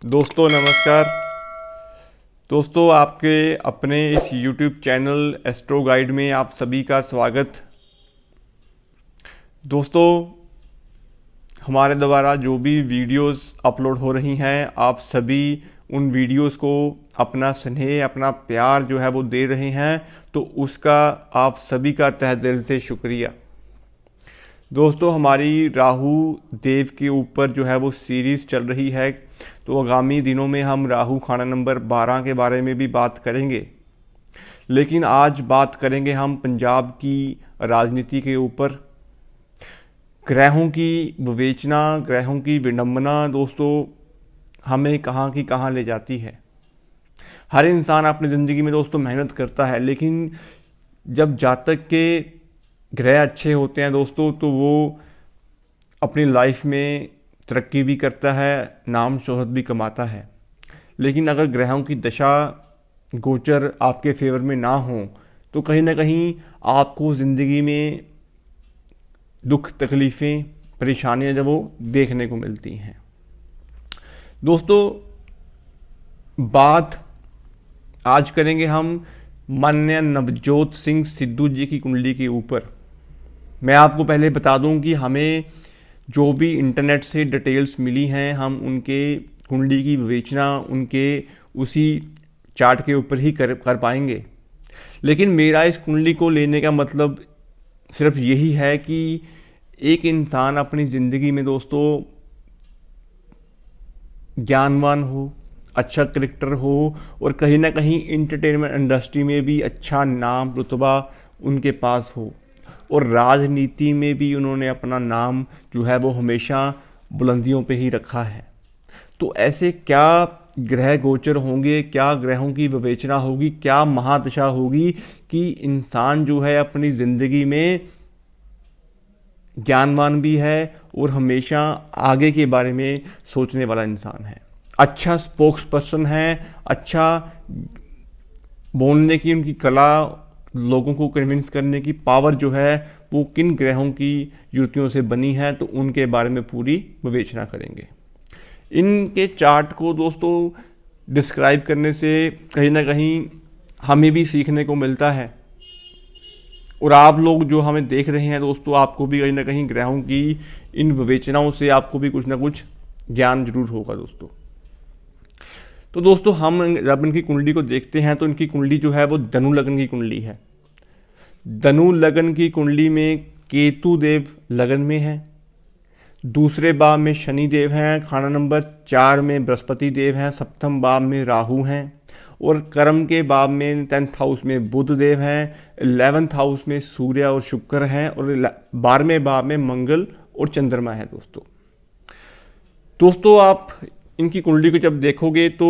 दोस्तों नमस्कार। दोस्तों आपके अपने इस YouTube चैनल एस्ट्रो गाइड में आप सभी का स्वागत। दोस्तों हमारे द्वारा जो भी वीडियोस अपलोड हो रही हैं, आप सभी उन वीडियोस को अपना स्नेह, अपना प्यार जो है वो दे रहे हैं, तो उसका आप सभी का तहे दिल से शुक्रिया। दोस्तों हमारी राहु देव के ऊपर जो है वो सीरीज़ चल रही है, तो आगामी दिनों में हम राहु खाना नंबर 12 के बारे में भी बात करेंगे। लेकिन आज बात करेंगे हम पंजाब की राजनीति के ऊपर। ग्रहों की विवेचना, ग्रहों की विडंबना दोस्तों हमें कहाँ की कहाँ ले जाती है। हर इंसान अपनी ज़िंदगी में दोस्तों मेहनत करता है, लेकिन जब जातक के ग्रह अच्छे होते हैं दोस्तों, तो वो अपनी लाइफ में तरक्की भी करता है, नाम शोहरत भी कमाता है। लेकिन अगर ग्रहों की दशा गोचर आपके फेवर में ना हो, तो कहीं ना कहीं आपको ज़िंदगी में दुख, तकलीफ़ें, परेशानियां जब वो देखने को मिलती हैं। दोस्तों बात आज करेंगे हम माननीय नवजोत सिंह सिद्धू जी की कुंडली के ऊपर। मैं आपको पहले बता दूं कि हमें जो भी इंटरनेट से डिटेल्स मिली हैं, हम उनके कुंडली की विवेचना उनके उसी चार्ट के ऊपर ही कर पाएंगे। लेकिन मेरा इस कुंडली को लेने का मतलब सिर्फ यही है कि एक इंसान अपनी ज़िंदगी में दोस्तों ज्ञानवान हो, अच्छा करेक्टर हो, और कहीं ना कहीं इंटरटेनमेंट इंडस्ट्री में भी अच्छा नाम रुतबा उनके पास हो, और राजनीति में भी उन्होंने अपना नाम जो है वो हमेशा बुलंदियों पे ही रखा है। तो ऐसे क्या ग्रह गोचर होंगे, क्या ग्रहों की विवेचना होगी, क्या महादशा होगी कि इंसान जो है अपनी ज़िंदगी में ज्ञानवान भी है और हमेशा आगे के बारे में सोचने वाला इंसान है, अच्छा स्पोक्स पर्सन है, अच्छा बोलने की उनकी कला, लोगों को कन्विंस करने की पावर जो है वो किन ग्रहों की युतियों से बनी है, तो उनके बारे में पूरी विवेचना करेंगे। इनके चार्ट को दोस्तों डिस्क्राइब करने से कहीं ना कहीं हमें भी सीखने को मिलता है, और आप लोग जो हमें देख रहे हैं दोस्तों, आपको भी कहीं ना कहीं ग्रहों की इन विवेचनाओं से आपको भी कुछ ना कुछ ज्ञान जरूर होगा दोस्तों। तो दोस्तों हम जब इनकी कुंडली को देखते हैं, तो इनकी कुंडली जो है वो धनु लग्न की कुंडली है। धनु लग्न की कुंडली में केतु देव लग्न में है, दूसरे भाव में शनि देव हैं, खाना नंबर 4 में बृहस्पति देव हैं, सप्तम भाव में राहु हैं, और कर्म के भाव में 10th हाउस में बुध देव हैं, 11th हाउस में सूर्य और शुक्र हैं, और 12वें भाव में मंगल और चंद्रमा है दोस्तों आप इनकी कुंडली को जब देखोगे तो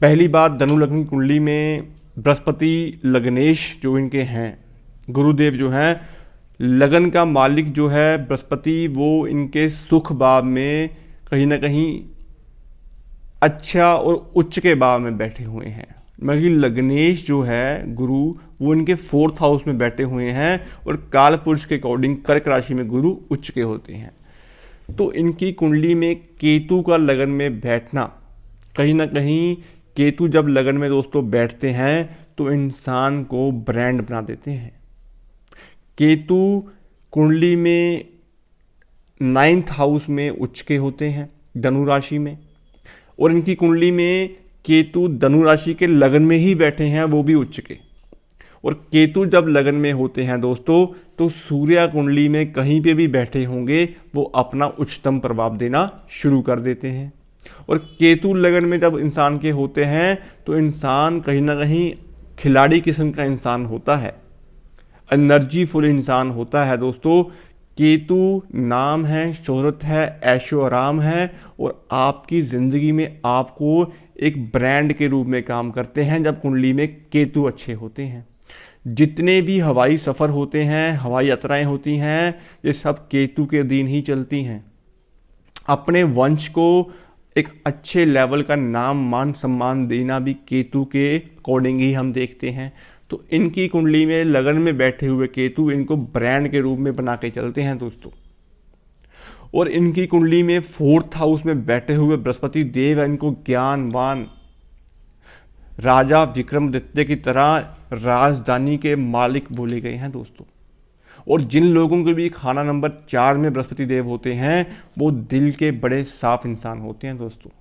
पहली बात, धनु लग्न की कुंडली में बृहस्पति लग्नेश जो इनके हैं, गुरुदेव जो हैं, लगन का मालिक जो है बृहस्पति, वो इनके सुख भाव में कहीं ना कहीं अच्छा और उच्च के भाव में बैठे हुए हैं। मगर लग्नेश जो है गुरु, वो इनके 4th हाउस में बैठे हुए हैं, और काल पुरुष के अकॉर्डिंग कर्क राशि में गुरु उच्च के होते हैं। तो इनकी कुंडली में केतु का लगन में बैठना, कहीं ना कहीं केतु जब लगन में दोस्तों बैठते हैं तो इंसान को ब्रांड बना देते हैं। केतु कुंडली में 9th हाउस में उच्च के होते हैं धनु राशि में, और इनकी कुंडली में केतु धनु राशि के लगन में ही बैठे हैं, वो भी उच्च के। और केतु जब लगन में होते हैं दोस्तों, तो सूर्य कुंडली में कहीं पे भी बैठे होंगे वो अपना उच्चतम प्रभाव देना शुरू कर देते हैं। और केतु लगन में जब इंसान के होते हैं तो इंसान कहीं ना कहीं खिलाड़ी किस्म का इंसान होता है, एनर्जी फुल इंसान होता है दोस्तों। केतु नाम है, शोहरत है, ऐशो आराम है, और आपकी ज़िंदगी में आपको एक ब्रांड के रूप में काम करते हैं जब कुंडली में केतु अच्छे होते हैं। जितने भी हवाई सफ़र होते हैं, हवाई यात्राएं होती हैं, ये सब केतु के अधीन ही चलती हैं। अपने वंश को एक अच्छे लेवल का नाम, मान, सम्मान देना भी केतु के अकॉर्डिंग ही हम देखते हैं। तो इनकी कुंडली में लगन में बैठे हुए केतु इनको ब्रांड के रूप में बना के चलते हैं दोस्तों। और इनकी कुंडली में 4th हाउस में बैठे हुए बृहस्पति देव इनको ज्ञानवान, राजा विक्रमादित्य की तरह राजधानी के मालिक बोले गए हैं दोस्तों। और जिन लोगों के भी खाना नंबर 4 में बृहस्पति देव होते हैं वो दिल के बड़े साफ इंसान होते हैं दोस्तों।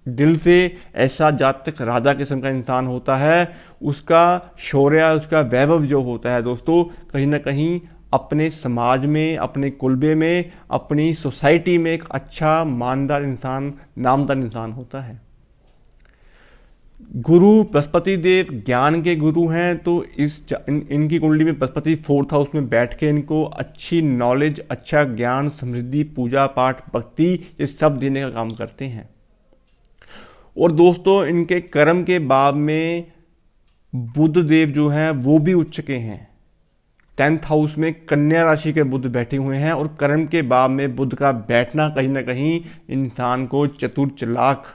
दिल से ऐसा जातक राजा किस्म का इंसान होता है, उसका शौर्य, उसका वैभव जो होता है दोस्तों, कहीं ना कहीं अपने समाज में, अपने कुलबे में, अपनी सोसाइटी में एक अच्छा मानदार इंसान, नामदार इंसान होता है। गुरु बृहस्पति देव ज्ञान के गुरु हैं, तो इनकी कुंडली में बृहस्पति 4th हाउस में बैठ के इनको अच्छी नॉलेज, अच्छा ज्ञान, समृद्धि, पूजा पाठ, भक्ति, ये सब देने का काम करते हैं। और दोस्तों इनके कर्म के भाव में बुध देव जो हैं वो भी उच्च के हैं। 10th हाउस में कन्या राशि के बुध बैठे हुए हैं और कर्म के भाव में बुध का बैठना कहीं ना कहीं इंसान को चतुर, चालाक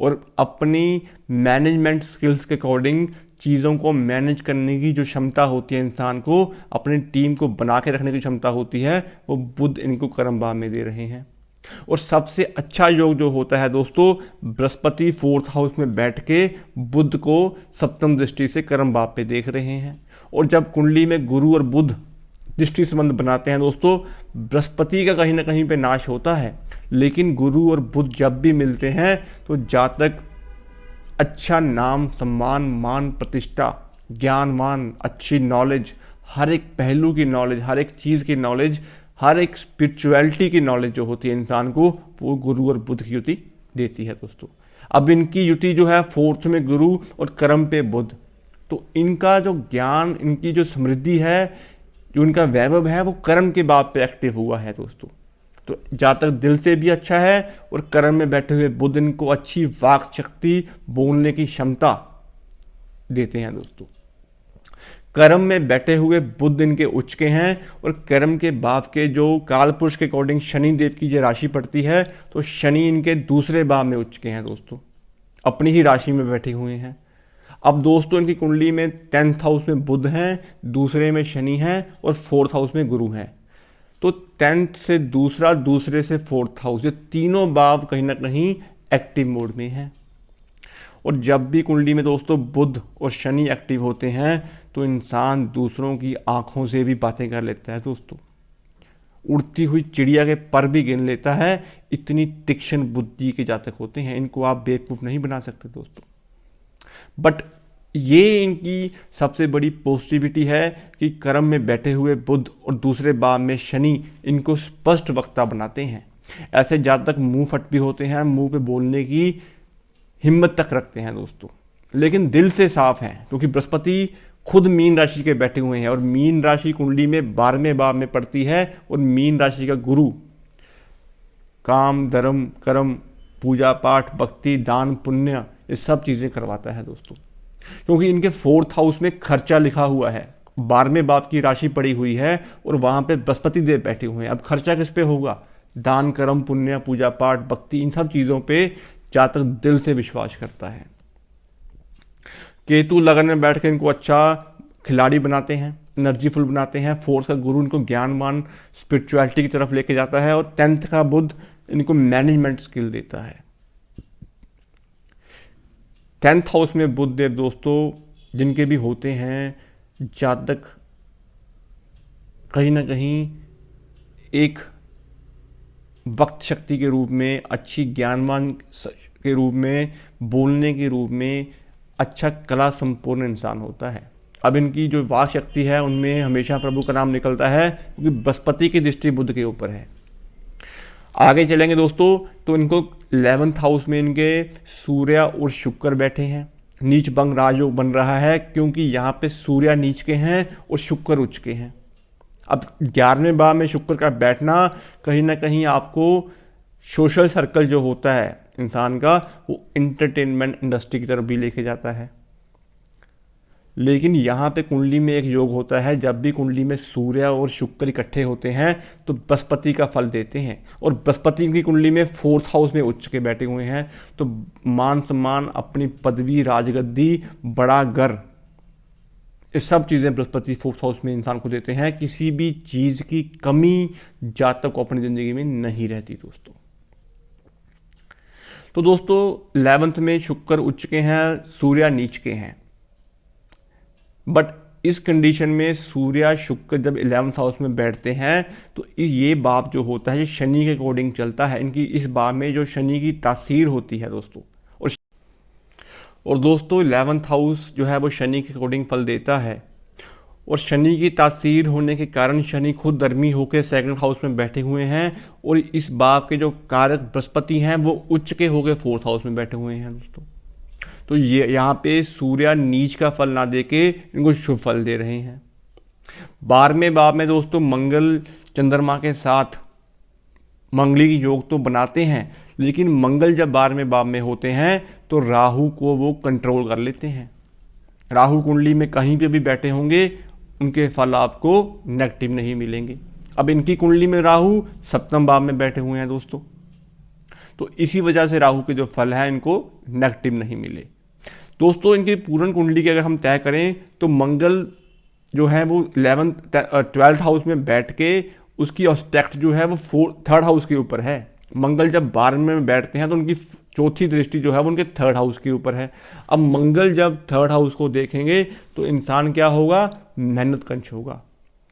और अपनी मैनेजमेंट स्किल्स के अकॉर्डिंग चीज़ों को मैनेज करने की जो क्षमता होती है, इंसान को अपनी टीम को बना के रखने की क्षमता होती है, वो बुध इनको कर्म भाव में दे रहे हैं। और सबसे अच्छा योग जो होता है दोस्तों, बृहस्पति 4th हाउस में बैठ के बुध को सप्तम दृष्टि से कर्म भाव पे देख रहे हैं। और जब कुंडली में गुरु और बुध दृष्टि संबंध बनाते हैं दोस्तों, बृहस्पति का कहीं ना कहीं पे नाश होता है, लेकिन गुरु और बुध जब भी मिलते हैं तो जातक अच्छा नाम, सम्मान, मान, प्रतिष्ठा, ज्ञानवान, अच्छी नॉलेज, हर एक पहलू की नॉलेज, हर एक चीज़ की नॉलेज, हर एक स्पिरिचुअलिटी की नॉलेज जो होती है इंसान को, वो गुरु और बुध की युति देती है दोस्तों। अब इनकी युति जो है 4th में गुरु और कर्म पे बुध, तो इनका जो ज्ञान, इनकी जो समृद्धि है, जो इनका वैभव है, वो कर्म के भाव पे एक्टिव हुआ है दोस्तों। तो जातक दिल से भी अच्छा है और कर्म में बैठे हुए बुध इनको अच्छी वाक शक्ति, बोलने की क्षमता देते हैं दोस्तों। कर्म में बैठे हुए बुध इनके उच्च के हैं और कर्म के भाव के जो काल पुरुष के अकॉर्डिंग शनि देव की जो राशि पड़ती है, तो शनि इनके दूसरे भाव में उच्च के हैं दोस्तों, अपनी ही राशि में बैठे हुए हैं। अब दोस्तों इनकी कुंडली में 10th हाउस में बुध हैं, दूसरे में शनि हैं और 4th हाउस में गुरु हैं। तो 10th से दूसरा, दूसरे से 4th हाउस, ये तीनों भाव कहीं ना कहीं एक्टिव मोड में हैं। और जब भी कुंडली में दोस्तों बुध और शनि एक्टिव होते हैं तो इंसान दूसरों की आंखों से भी बातें कर लेता है दोस्तों, उड़ती हुई चिड़िया के पर भी गिन लेता है। इतनी तीक्ष्ण बुद्धि के जातक होते हैं, इनको आप बेवकूफ़ नहीं बना सकते दोस्तों। बट ये इनकी सबसे बड़ी पॉजिटिविटी है कि कर्म में बैठे हुए बुध और दूसरे भाव में शनि इनको स्पष्ट वक्ता बनाते हैं। ऐसे जातक मुंह फट भी होते हैं, मुंह पे बोलने की हिम्मत तक रखते हैं दोस्तों, लेकिन दिल से साफ हैं, क्योंकि बृहस्पति खुद मीन राशि के बैठे हुए हैं और मीन राशि कुंडली में 12वें भाव में पड़ती है। और मीन राशि का गुरु काम, धर्म, कर्म, पूजा पाठ, भक्ति, दान, पुण्य, ये सब चीज़ें करवाता है दोस्तों। क्योंकि इनके 4th हाउस में खर्चा लिखा हुआ है, 12वें भाव की राशि पड़ी हुई है और वहाँ पे बृहस्पति देव बैठे हुए हैं। अब खर्चा किस पे होगा? दान, कर्म, पुण्य, पूजा पाठ, भक्ति, इन सब चीज़ों पे जातक दिल से विश्वास करता है। केतु लगन में बैठ कर इनको अच्छा खिलाड़ी बनाते हैं, एनर्जीफुल बनाते हैं। 4th का गुरु इनको ज्ञानवान, स्पिरिचुअलिटी की तरफ लेके जाता है और 10th का बुध इनको मैनेजमेंट स्किल देता है। 10th हाउस में बुध देव दोस्तों जिनके भी होते हैं, जातक कहीं ना कहीं एक वक्त शक्ति के रूप में, अच्छी ज्ञानवान के रूप में, बोलने के रूप में अच्छा कला संपूर्ण इंसान होता है। अब इनकी जो वाक शक्ति है उनमें हमेशा प्रभु का नाम निकलता है, क्योंकि बृहस्पति की दृष्टि बुध के ऊपर है। आगे चलेंगे दोस्तों तो इनको 11th हाउस में इनके सूर्य और शुक्र बैठे हैं। नीच भंग राजयोग बन रहा है, क्योंकि यहाँ पे सूर्य नीच के हैं और शुक्र उच्च के हैं। अब 11वें भाव में शुक्र का बैठना कहीं ना कहीं आपको सोशल सर्कल जो होता है इंसान का, वो एंटरटेनमेंट इंडस्ट्री की तरफ भी लेके जाता है। लेकिन यहाँ पे कुंडली में एक योग होता है, जब भी कुंडली में सूर्य और शुक्र इकट्ठे होते हैं तो बृहस्पति का फल देते हैं। और बृहस्पति की कुंडली में 4th हाउस में उच्च के बैठे हुए हैं, तो मान सम्मान, अपनी पदवी, राजगद्दी, बड़ा घर, ये सब चीज़ें बृहस्पति फोर्थ हाउस में इंसान को देते हैं। किसी भी चीज़ की कमी जातक को अपनी ज़िंदगी में नहीं रहती दोस्तों। तो दोस्तों 11th में शुक्र उच्च के हैं, सूर्य नीच के हैं, बट इस कंडीशन में सूर्य शुक्र जब 11th हाउस में बैठते हैं तो ये भाव जो होता है ये शनि के अकॉर्डिंग चलता है। इनकी इस भाव में जो शनि की तासीर होती है दोस्तों, और दोस्तों 11th हाउस जो है वो शनि के अकॉर्डिंग फल देता है, और शनि की तासीर होने के कारण शनि खुद धर्मी होकर 2nd हाउस में बैठे हुए हैं, और इस भाव के जो कारक बृहस्पति हैं वो उच्च के होकर 4th हाउस में बैठे हुए हैं दोस्तों। तो ये यहाँ पे सूर्य नीच का फल ना देके इनको शुभ फल दे रहे हैं। 12वें भाव में दोस्तों मंगल चंद्रमा के साथ मंगली योग तो बनाते हैं, लेकिन मंगल जब 12वें भाव में होते हैं तो राहु को वो कंट्रोल कर लेते हैं। राहु कुंडली में कहीं पे भी बैठे होंगे उनके फल आपको नेगेटिव नहीं मिलेंगे। अब इनकी कुंडली में राहु 7वें भाव में बैठे हुए हैं दोस्तों, तो इसी वजह से राहु के जो फल हैं इनको नेगेटिव नहीं मिले दोस्तों। इनकी पूर्ण कुंडली की अगर हम तय करें तो मंगल जो है वो 12th हाउस में बैठ के उसकी एस्पेक्ट जो है वो 3rd हाउस के ऊपर है। मंगल जब 12वें में बैठते हैं तो उनकी चौथी दृष्टि जो है वो उनके 3rd हाउस के ऊपर है। अब मंगल जब 3rd हाउस को देखेंगे तो इंसान क्या होगा, मेहनत कंच होगा,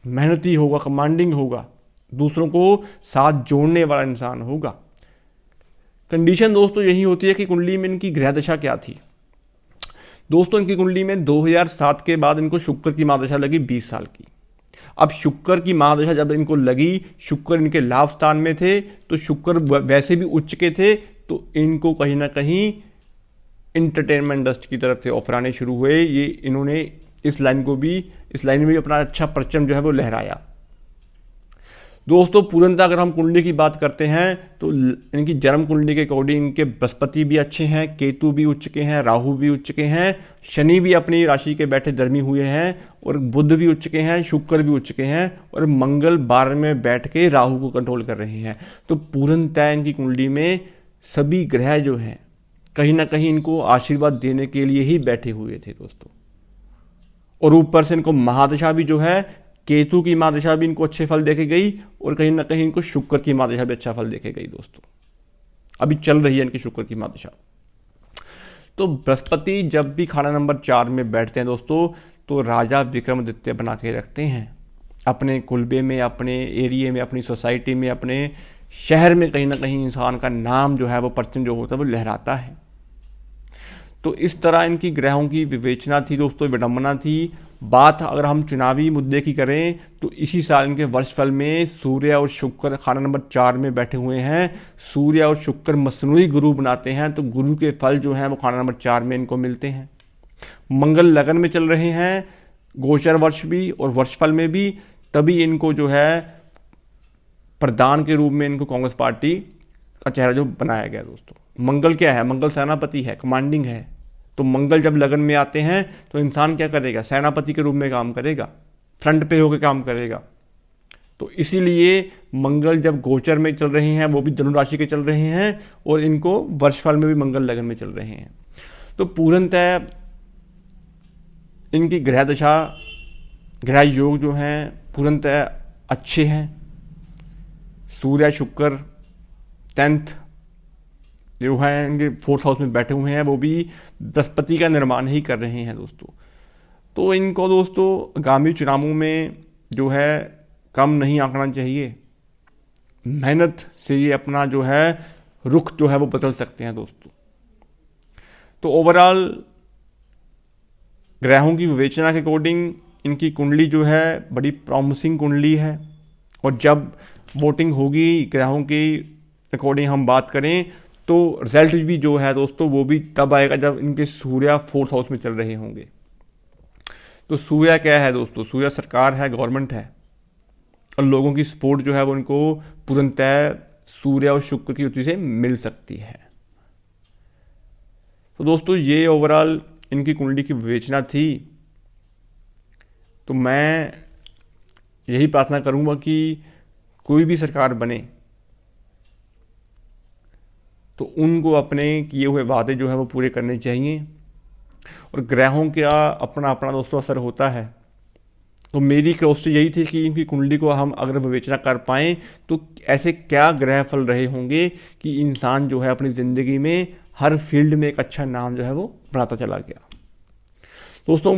मेहनती होगा, कमांडिंग होगा, दूसरों को साथ जोड़ने वाला इंसान होगा। कंडीशन दोस्तों यही होती है कि कुंडली में इनकी ग्रह दशा क्या थी दोस्तों। इनकी कुंडली में 2007 के बाद इनको शुक्र की महादशा लगी 20 साल की। अब शुक्र की महादशा जब इनको लगी, शुक्र इनके लाभ स्थान में थे, तो शुक्र वैसे भी उच्च के थे, तो इनको कहीं ना कहीं इंटरटेनमेंट इंडस्ट्री की तरफ से ऑफर आने शुरू हुए। ये इन्होंने इस लाइन में भी अपना अच्छा परचम जो है वो लहराया दोस्तों। पूर्णतः अगर हम कुंडली की बात करते हैं तो इनकी जन्म कुंडली के अकॉर्डिंग इनके बृहस्पति भी अच्छे हैं, केतु भी उच्च के हैं, राहु भी उच्च के हैं, शनि भी अपनी राशि के बैठे धर्मी हुए हैं, और बुध भी उच्च के हैं, शुक्र भी उच्च के हैं, और मंगल 12 में बैठ के राहु को कंट्रोल कर रहे हैं। तो पूर्णतः इनकी कुंडली में सभी ग्रह जो हैं कहीं ना कहीं इनको आशीर्वाद देने के लिए ही बैठे हुए थे दोस्तों। और ऊपर से इनको महादशा भी जो है, केतु की महादशा भी इनको अच्छे फल देके गई, और कहीं ना कहीं इनको शुक्र की महादशा भी अच्छा फल देके गई दोस्तों। अभी चल रही है इनकी शुक्र की महादशा। तो बृहस्पति जब भी खाना नंबर 4 में बैठते हैं दोस्तों तो राजा विक्रमादित्य बना के रखते हैं अपने कुलबे में, अपने एरिए में, अपनी सोसाइटी में, अपने शहर में। कहीं ना कहीं इंसान का नाम जो है वो परचम जो होता है वो लहराता है। तो इस तरह इनकी ग्रहों की विवेचना थी दोस्तों, विडंबना थी। बात अगर हम चुनावी मुद्दे की करें तो इसी साल इनके वर्ष फल में सूर्य और शुक्र खाना नंबर 4 में बैठे हुए हैं। सूर्य और शुक्र मसनूई गुरु बनाते हैं, तो गुरु के फल जो हैं वो खाना नंबर 4 में इनको मिलते हैं। मंगल लगन में चल रहे हैं, गोचर वर्ष भी और वर्ष फल में भी, तभी इनको जो है प्रधान के रूप में इनको कांग्रेस पार्टी का चेहरा जो बनाया गया दोस्तों। मंगल क्या है, मंगल सेनापति है, कमांडिंग है। तो मंगल जब लगन में आते हैं तो इंसान क्या करेगा, सेनापति के रूप में काम करेगा, फ्रंट पे होकर काम करेगा। तो इसीलिए मंगल जब गोचर में चल रहे हैं, वो भी धनु राशि के चल रहे हैं, और इनको वर्षफल में भी मंगल लगन में चल रहे हैं। तो पूर्णतः इनकी ग्रह दशा, ग्रह योग जो हैं पूर्णतः अच्छे हैं। सूर्य शुक्र 10th जो है इनके 4th हाउस में बैठे हुए हैं, वो भी बृहस्पति का निर्माण ही कर रहे हैं दोस्तों। तो इनको दोस्तों आगामी चुनावों में जो है कम नहीं आंकना चाहिए। मेहनत से ये अपना जो है रुख जो है वो बदल सकते हैं दोस्तों। तो ओवरऑल ग्रहों की विवेचना के अकॉर्डिंग इनकी कुंडली जो है बड़ी प्रॉमिसिंग कुंडली है, और जब वोटिंग होगी ग्रहों की अकॉर्डिंग हम बात करें तो रिजल्ट भी जो है दोस्तों वो भी तब आएगा जब इनके सूर्य 4th हाउस में चल रहे होंगे। तो सूर्य क्या है दोस्तों, सूर्य सरकार है, गवर्नमेंट है, और लोगों की सपोर्ट जो है वो इनको पूर्णतः सूर्य और शुक्र की युति से मिल सकती है। तो दोस्तों ये ओवरऑल इनकी कुंडली की विवेचना थी। तो मैं यही प्रार्थना करूंगा कि कोई भी सरकार बने तो उनको अपने किए हुए वादे जो है वो पूरे करने चाहिए। और ग्रहों का अपना अपना दोस्तों असर होता है। तो मेरी क्रोस्टी यही थी कि इनकी कुंडली को हम अगर विवेचना कर पाएँ तो ऐसे क्या ग्रह फल रहे होंगे कि इंसान जो है अपनी ज़िंदगी में हर फील्ड में एक अच्छा नाम जो है वो बनाता चला गया। दोस्तों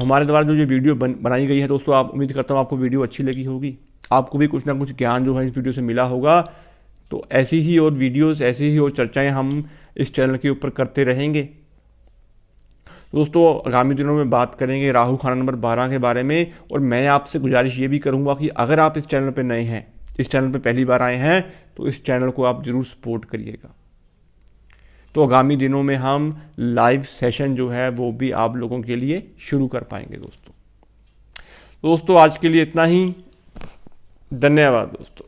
हमारे द्वारा जो ये वीडियो बनाई गई है दोस्तों, आप उम्मीद करता हूँ आपको वीडियो अच्छी लगी होगी, आपको भी कुछ ना कुछ ज्ञान जो है इस वीडियो से मिला होगा। तो ऐसी ही और वीडियोस, ऐसी ही और चर्चाएं हम इस चैनल के ऊपर करते रहेंगे। दोस्तों आगामी दिनों में बात करेंगे राहु खाना नंबर 12 के बारे में। और मैं आपसे गुजारिश ये भी करूँगा कि अगर आप इस चैनल पर नए हैं, इस चैनल पर पहली बार आए हैं, तो इस चैनल को आप ज़रूर सपोर्ट करिएगा। तो आगामी दिनों में हम लाइव सेशन जो है वो भी आप लोगों के लिए शुरू कर पाएंगे दोस्तों। आज के लिए इतना ही। धन्यवाद दोस्तों।